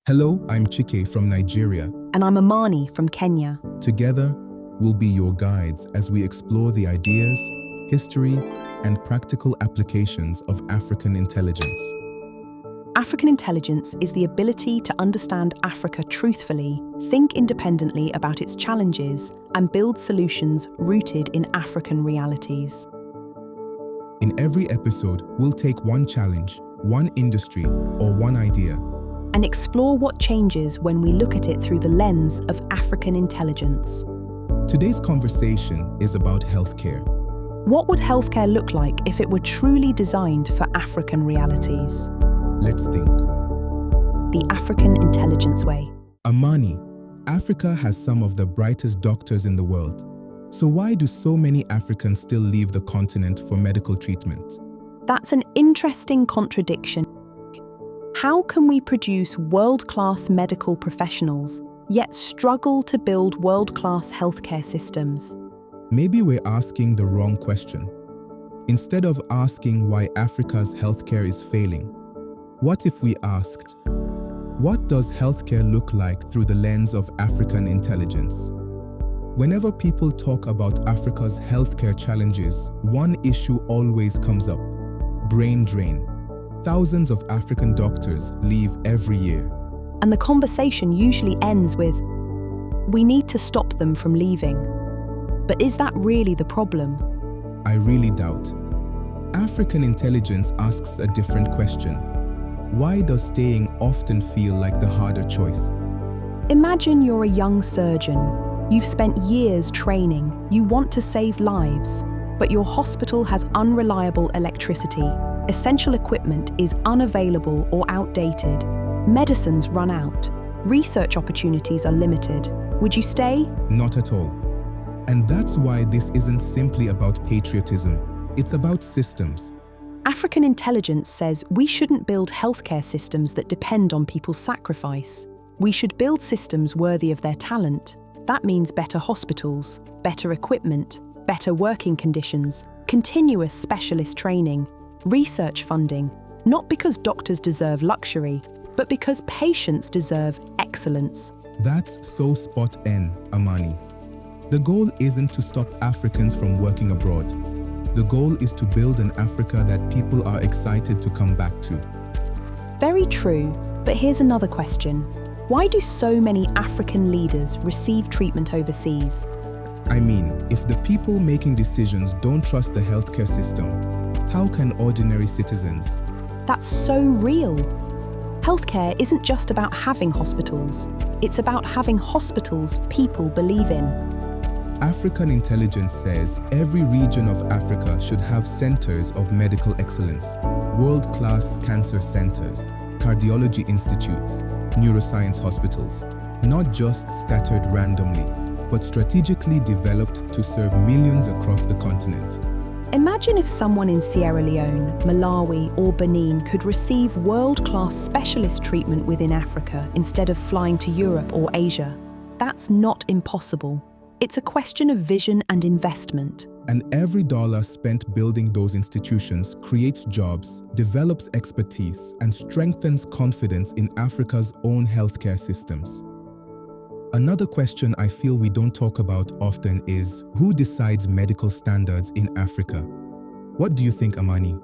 Hello, I'm Chike from Nigeria. And I'm Amani from Kenya. Together, we'll be your guides as we explore the ideas, history, and practical applications of African intelligence. African intelligence is the ability to understand Africa truthfully, think independently about its challenges, and build solutions rooted in African realities. In every episode, we'll take one challenge, one industry, or one idea, and explore what changes when we look at it through the lens of African intelligence. Today's conversation is about healthcare. What would healthcare look like if it were truly designed for African realities? Let's think. The African Intelligence Way. Amani, Africa has some of the brightest doctors in the world. So why do so many Africans still leave the continent for medical treatment? That's an interesting contradiction. How can we produce world-class medical professionals, yet struggle to build world-class healthcare systems? Maybe we're asking the wrong question. Instead of asking why Africa's healthcare is failing, what if we asked, what does healthcare look like through the lens of African intelligence? Whenever people talk about Africa's healthcare challenges, one issue always comes up: brain drain. Thousands of African doctors leave every year. And the conversation usually ends with, we need to stop them from leaving. But is that really the problem? I really doubt. African intelligence asks a different question. Why does staying often feel like the harder choice? Imagine you're a young surgeon. You've spent years training. You want to save lives, but your hospital has unreliable electricity. Essential equipment is unavailable or outdated. Medicines run out. Research opportunities are limited. Would you stay? Not at all. And that's why this isn't simply about patriotism. It's about systems. African intelligence says we shouldn't build healthcare systems that depend on people's sacrifice. We should build systems worthy of their talent. That means better hospitals, better equipment, better working conditions, continuous specialist training, research funding, not because doctors deserve luxury, but because patients deserve excellence. That's so spot on, Amani. The goal isn't to stop Africans from working abroad. The goal is to build an Africa that people are excited to come back to. Very true, but here's another question. Why do so many African leaders receive treatment overseas? I mean, if the people making decisions don't trust the healthcare system, how can ordinary citizens? That's so real. Healthcare isn't just about having hospitals. It's about having hospitals people believe in. African intelligence says every region of Africa should have centers of medical excellence, world-class cancer centers, cardiology institutes, neuroscience hospitals, not just scattered randomly, but strategically developed to serve millions across the continent. Imagine if someone in Sierra Leone, Malawi, or Benin could receive world-class specialist treatment within Africa instead of flying to Europe or Asia. That's not impossible. It's a question of vision and investment. And every dollar spent building those institutions creates jobs, develops expertise, and strengthens confidence in Africa's own healthcare systems. Another question I feel we don't talk about often is, who decides medical standards in Africa? What do you think, Amani?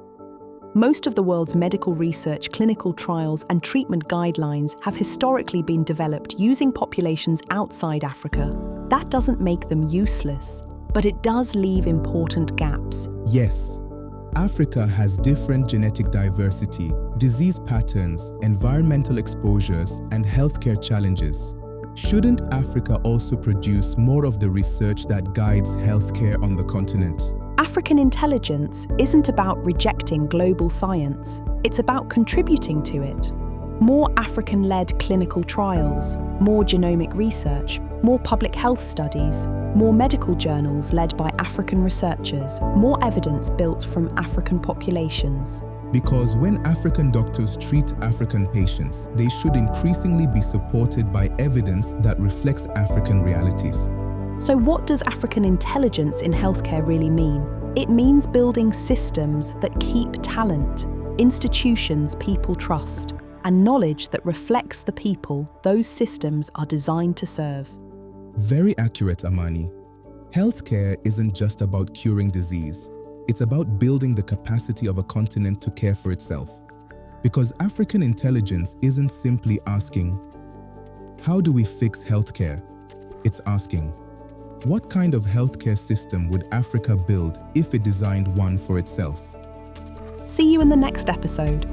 Most of the world's medical research, clinical trials, and treatment guidelines have historically been developed using populations outside Africa. That doesn't make them useless, but it does leave important gaps. Yes, Africa has different genetic diversity, disease patterns, environmental exposures, and healthcare challenges. Shouldn't Africa also produce more of the research that guides healthcare on the continent? African intelligence isn't about rejecting global science. It's about contributing to it. More African-led clinical trials, more genomic research, more public health studies, more medical journals led by African researchers, more evidence built from African populations. Because when African doctors treat African patients, they should increasingly be supported by evidence that reflects African realities. So what does African intelligence in healthcare really mean? It means building systems that keep talent, institutions people trust, and knowledge that reflects the people those systems are designed to serve. Very accurate, Amani. Healthcare isn't just about curing disease. It's about building the capacity of a continent to care for itself. Because African intelligence isn't simply asking, how do we fix healthcare? It's asking, what kind of healthcare system would Africa build if it designed one for itself? See you in the next episode.